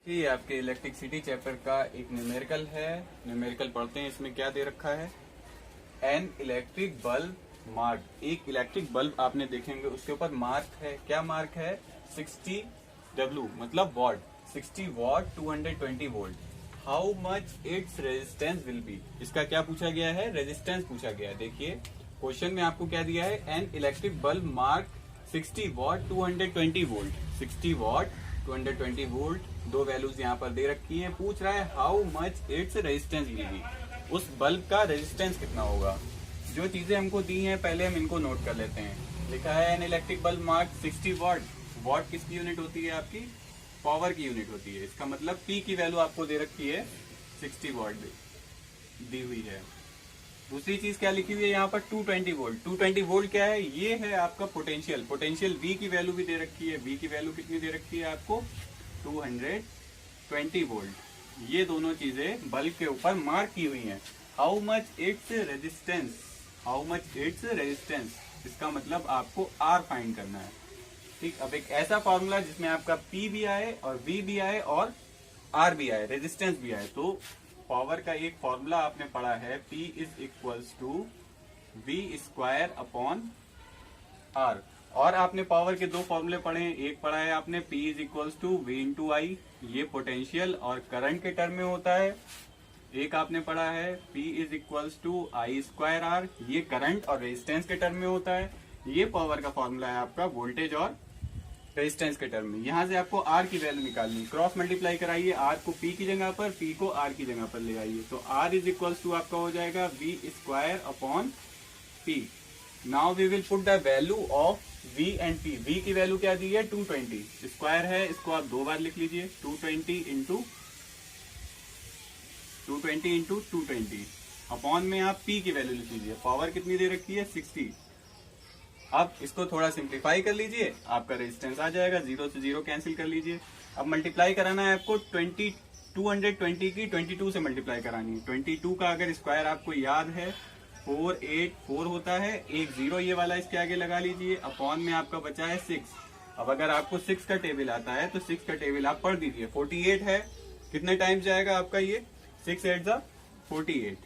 ये आपके electricity chapter का एक न्यूमेरिकल है। न्यूमेरिकल पढ़ते हैं। इसमें क्या दे रखा है? An electric bulb mark. एक इलेक्ट्रिक बल्ब आपने देखेंगे, उसके ऊपर मार्क है। क्या मार्क है? 60 W मतलब what. 60 what 220 volt. How much its resistance will be. इसका क्या पूछा गया है? रेजिस्टेंस पूछा गया है। देखिए क्वेश्चन में आपको क्या दिया है? An electric bulb mark 60 what 220 volt. 60 what 220 volt, दो वैल्यूज यहाँ पर दे रखी हैं। पूछ रहा है how much its resistance will be. उस बल्ब का रेजिस्टेंस कितना होगा। जो चीजें हमको दी हैं पहले हम इनको नोट कर लेते हैं। लिखा है an electric bulb mark 60 what. What किसकी यूनिट होती है? आपकी पावर की यूनिट होती है। इसका मतलब पी की वैल्यू आपको दे रखी है 60 वॉट दी हुई है। दूसरी चीज क्या लिखी हुई है यहाँ पर? 220 वोल्ट। 220 वोल्ट क्या है? ये है आपका पोटेंशियल। पोटेंशियल V की वैल्यू भी दे रखी है। V की वैल्यू कितनी दे रखी है आपको? 220 वोल्ट। ये दोनों चीजें बल्ब के ऊपर मार्क की हुई हैं। How much its resistance. How much its resistance, इसका मतलब आपको R फाइंड करना है। ठीक, अब एक ऐसा फॉर्मूला जिसमें आपका P भी आए और V भी आए और R भी आए, रेजिस्टेंस भी आए। तो पावर का एक फॉर्मूला आपने पढ़ा है, P is equals to V square upon R। और आपने पावर के दो फॉर्मूले पढ़े हैं। एक पढ़ा है आपने P is equals to V into I, ये पोटेंशियल और करंट के टर्म में होता है। एक आपने पढ़ा है P is equals to I square R, ये करंट और रेजिस्टेंस के टर्म में होता है। ये पावर का फॉर्मूला है आपका वोल्टेज और रेजिस्टेंस के टर्म में। यहाँ से आपको R की वैल्यू निकालनी, क्रॉस मल्टीप्लाई कराइए। R को P की जगह पर, P को R की जगह पर ले आइए। तो R इज इक्वल्स टू आपका हो जाएगा V square upon P। Now we will put the value of V and P। V की वैल्यू क्या दी है? 220। स्क्वायर है, इसको आप दो बार लिख लीजिए। 220 इंटू 220 अपॉन में आप P की वैल्यू लिख लीजिए। पावर कितनी दे रखी है? 60। अब इसको थोड़ा सिंप्लीफाई कर लीजिए, आपका रेजिस्टेंस आ जाएगा। 0 से 0 कैंसिल कर लीजिए। अब मल्टीप्लाई कराना है आपको 220 की 22 से मल्टीप्लाई करानी है। 22 का अगर स्क्वायर आपको याद है 484 होता है। एक 0 ये वाला इसके आगे लगा लीजिए। अपॉन में आपका बचा है 6। अब अगर आपको 6 का टेबल आता है तो 6 का टेबल आप पढ़ दीजिए। 48 है, कितने टाइम्स जाएगा आपका ये? 6 8 जा 48,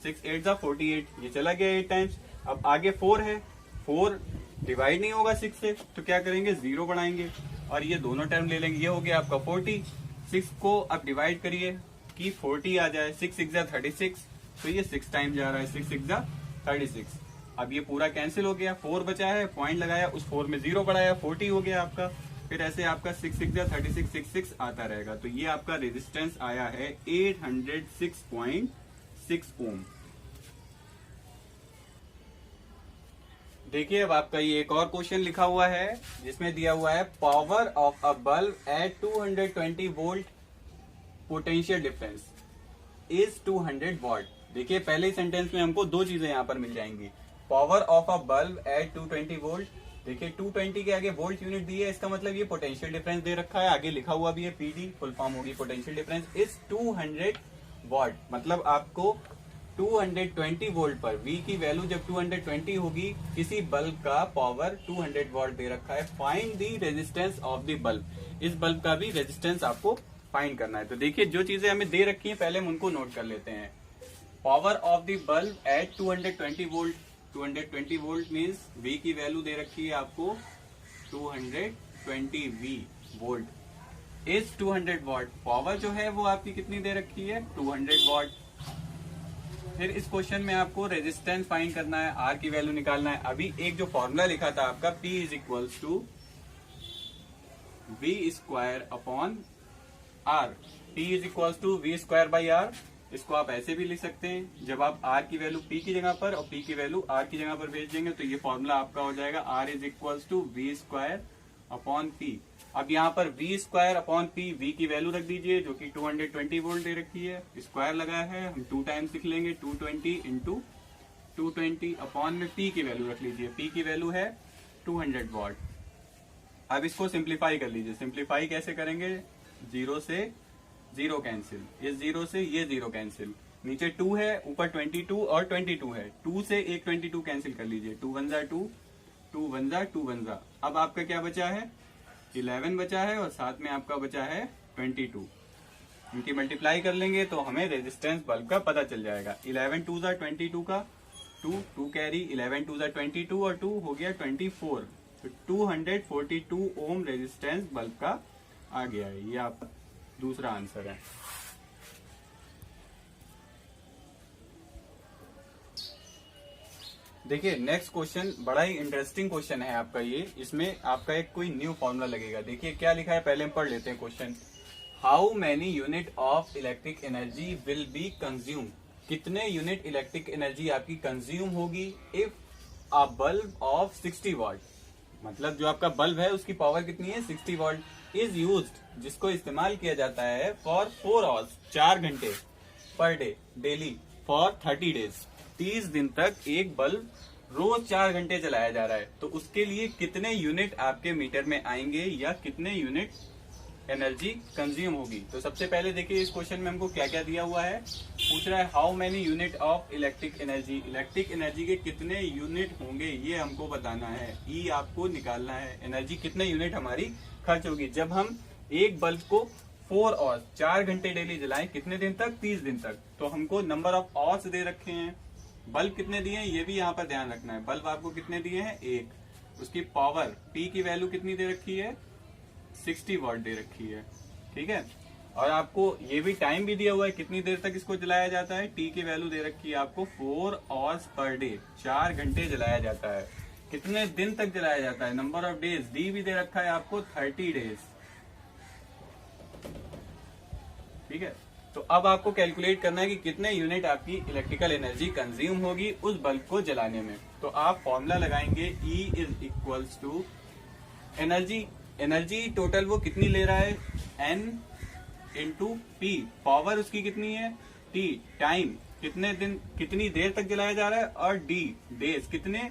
6 8 जा 48, ये चला गया 8 टाइम्स। अब आगे 4 है, 4 डिवाइड नहीं होगा 6 से, तो क्या करेंगे? 0 बढ़ाएंगे और ये दोनों टर्म ले लेंगे। ये हो गया आपका 40। 6 को अब डिवाइड करिए कि 40 आ जाए। 6 6 जा 36, तो ये 6 टाइम जा रहा है। 6 6 जा 36। अब ये पूरा कैंसिल हो गया। 4 बचा है, पॉइंट लगाया, उस 4 में 0 बढ़ाया, 40 हो गया आपका। फिर ऐसे आपका 6 6 जा 36 6 6 आता रहेगा। तो ये आपका रेजिस्टेंस आया है 806.6 ओम। देखिए अब आपका ये एक और क्वेश्चन लिखा हुआ है जिसमें दिया हुआ है power of a bulb at 220 volt, potential difference is 200 watt. देखिए पहले ही सेंटेंस में हमको दो चीजें यहाँ पर मिल जाएंगी। Power of a bulb at 220 volt. देखिए 220 के आगे वोल्ट यूनिट दी है, इसका मतलब ये पोटेंशियल डिफरेंस दे रखा है। आगे लिखा हुआ भी है PD, फुल फॉर्म होगी पोटेंशियल डिफरेंस इज 200 वॉट। मतलब आपको 220 वोल्ट पर V की वैल्यू जब 220 होगी, किसी बल्ब का पावर 200 वॉट दे रखा है। Find the resistance of the bulb. इस बल्ब का भी रेजिस्टेंस आपको फाइंड करना है। तो देखिए जो चीजें हमें दे रखी हैं पहले हम उनको नोट कर लेते हैं। Power of the bulb at 220 volt. 220 volt means V की वैल्यू दे रखी है आपको 220 V volt is 200 watt. Power जो है वो आपकी कितनी दे रखी है? 200 वॉट। फिर इस क्वेश्चन में आपको रेजिस्टेंस फाइंड करना है, R की वैल्यू निकालना है। अभी एक जो फॉर्मूला लिखा था आपका P is equals to V square upon R। P is equals to V square by R। इसको आप ऐसे भी लिख सकते हैं, जब आप R की वैल्यू P की जगह पर और P की वैल्यू R की जगह पर भेज देंगे तो ये फॉर्मूला आपका हो जाएगा R is equals to V square upon P। अब यहाँ पर V square upon P, V की वैल्यू रख दीजिए जो कि 220 वोल्ट दे रखी है। स्क्वायर लगा है, हम 2 टाइम्स लिख लेंगे। 220 इंटू 220 अपॉन में P की वैल्यू रख लीजिए। P की वैल्यू है 200 वॉट। अब इसको सिंप्लीफाई कर लीजिए। सिंप्लीफाई कैसे करेंगे? 0 से 0 कैंसिल, इस 0 से ये 0 कैंसिल, नीचे 2 है, ऊपर 22 और 22 है। 2 से एक 22 कैंसिल कर लीजिए। 2 1 जा 2, 2 1 जा 2 1 जा। अब आपका क्या बचा है? 11 बचा है और साथ में आपका बचा है 22। इनकी मल्टीप्लाई कर लेंगे तो हमें रेजिस्टेंस बल्ब का पता चल जाएगा। 11 टू ज़ा 22 का 2 कैरी, 11 टू ज़ा 22 और 2 हो गया 24। तो 242 ओम रेजिस्टेंस बल्ब का आ गया है। ये आपका दूसरा आंसर है। देखिए नेक्स्ट क्वेश्चन बड़ा ही इंटरेस्टिंग क्वेश्चन है आपका ये। इसमें आपका एक कोई न्यू फॉर्मूला लगेगा। देखिए क्या लिखा है, पहले हम पढ़ लेते हैं question. How many unit of electric energy will be consume. कितने यूनिट इलेक्ट्रिक एनर्जी आपकी कंज्यूम होगी if a bulb of 60 what, मतलब जो आपका बल्ब है उसकी पावर कितनी है 60 वॉट इज यूज्ड, जिसको इस्तेमाल किया जाता है फॉर 4 आवर्स 4 घंटे per day daily for 30 days 30 दिन तक एक बल्ब रोज 4 घंटे चलाया जा रहा है। तो उसके लिए कितने यूनिट आपके मीटर में आएंगे या कितने यूनिट एनर्जी कंज्यूम होगी। तो सबसे पहले देखिए इस क्वेश्चन में हमको क्या क्या दिया हुआ है। पूछ रहा है how many unit of electric energy, electric energy के कितने यूनिट होंगे ये हमको बताना है। ई आपको निकालना है, एनर्जी कितने यूनिट हमारी खर्च होगी जब हम एक बल्ब को 4 आवर्स 4 घंटे डेली जलाएं। कितने दिन तक, 30 दिन तक। तो हमको नंबर ऑफ आवर्स दे रखे हैं, बल्ब कितने दिए हैं ये भी यहाँ पर ध्यान रखना है। बल्ब आपको कितने दिए हैं, एक। उसकी पावर पी की वैल्यू कितनी दे रखी है, 60 वॉट दे रखी है, ठीक है। और आपको ये भी टाइम भी दिया हुआ है कितनी देर तक इसको जलाया जाता है। टी की वैल्यू दे रखी है आपको 4 आवर्स पर डे, 4 घंटे जलाया जाता है। कितने दिन तक जलाया जाता है, नंबर ऑफ डेज डी भी दे रखा है आपको 30 डेज, ठीक है। तो अब आपको कैलकुलेट करना है कि कितने यूनिट आपकी इलेक्ट्रिकल एनर्जी कंज्यूम होगी उस बल्ब को जलाने में। तो आप फॉर्मूला लगाएंगे E is equals to energy total वो कितनी ले रहा है, N इंटू पी, पावर उसकी कितनी है T, टाइम कितने दिन कितनी देर तक जलाया जा रहा है, और D डेज कितने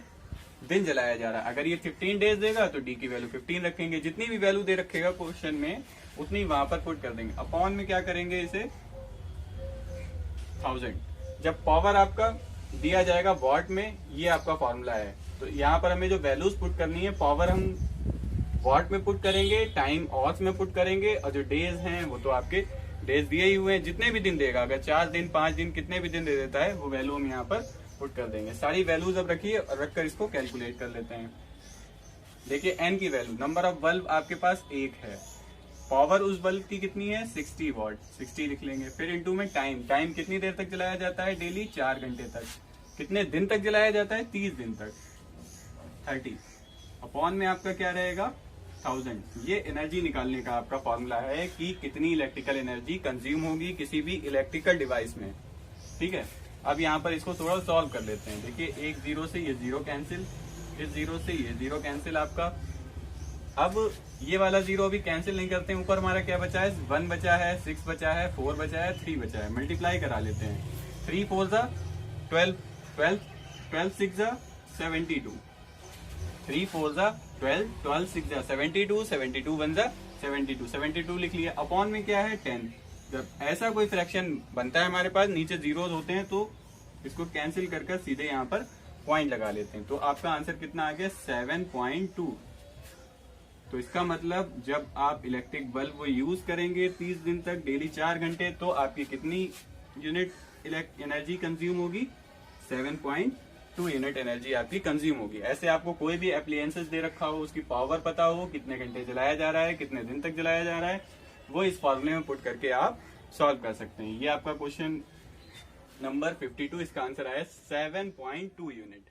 दिन जलाया जा रहा है। अगर ये 15 डेज देगा तो D की वैल्यू 15 रखेंगे, जितनी भी वैल्यू दे रखेगा क्वेश्चन में उतनी वहां पर पुट कर देंगे। अपॉन में क्या करेंगे इसे 1000। जब पावर आपका दिया जाएगा वॉट में, ये आपका फॉर्मूला है। तो यहाँ पर हमें जो वैल्यूज पुट करनी है, पावर हम वॉट में पुट करेंगे, टाइम आवर्स में पुट करेंगे, और जो डेज हैं वो तो आपके डेज दिए ही हुए हैं, जितने भी दिन देगा। अगर 4 दिन 5 दिन कितने भी दिन दे देता है वो वैल्यू हम यहाँ पर पुट कर देंगे। सारी वैल्यूज अब रखिए और रखकर इसको कैलकुलेट कर लेते हैं। देखिए एन की वैल्यू, नंबर ऑफ बल्ब आपके पास 1 है, पावर उस बल्ब की कितनी है 60 वॉट, 60 लिख लेंगे। फिर इंटू में टाइम कितनी देर तक जलाया जाता है डेली, 4 घंटे तक। कितने दिन तक जलाया जाता है, 30 दिन तक, 30। अपॉन में आपका क्या रहेगा 1000। ये एनर्जी निकालने का आपका फॉर्मूला है कि कितनी इलेक्ट्रिकल एनर्जी कंज्यूम होगी किसी भी इलेक्ट्रिकल डिवाइस में, ठीक है। अब यहाँ पर इसको थोड़ा सॉल्व कर लेते हैं। देखिए एक 0 से ये 0 कैंसिल, इस 0 से ये 0 कैंसिल आपका। अब ये वाला 0 अभी कैंसिल नहीं करते हैं, ऊपर हमारा क्या बचा है 1 बचा है, 6 बचा है, 4 बचा है, 3 बचा है। मल्टीप्लाई करा लेते हैं। 3 4 जा 12, 12 6 जा 72, 3 4 जा 12, 12 6 जा 72, 72 1 जा 72, 72 लिख लिया। अपॉन में क्या है 10। जब ऐसा कोई फ्रैक्शन बनता है हमारे पास, नीचे जीरोज होते हैं, तो इसको कैंसिल कर सीधे यहाँ पर पॉइंट लगा लेते हैं। तो आपका आंसर कितना आ गया 7.2। तो इसका मतलब जब आप इलेक्ट्रिक बल्ब वो यूज करेंगे 30 दिन तक डेली 4 घंटे, तो आपकी कितनी यूनिट एनर्जी कंज्यूम होगी, 7.2 यूनिट एनर्जी आपकी कंज्यूम होगी। ऐसे आपको कोई भी एप्लायंसेस दे रखा हो, उसकी पावर पता हो, कितने घंटे जलाया जा रहा है, कितने दिन तक जलाया जा रहा है, वो इस फॉर्मूले में पुट करके आप सॉल्व कर सकते हैं। ये आपका क्वेश्चन नंबर 52, इसका आंसर आया 7.2 यूनिट।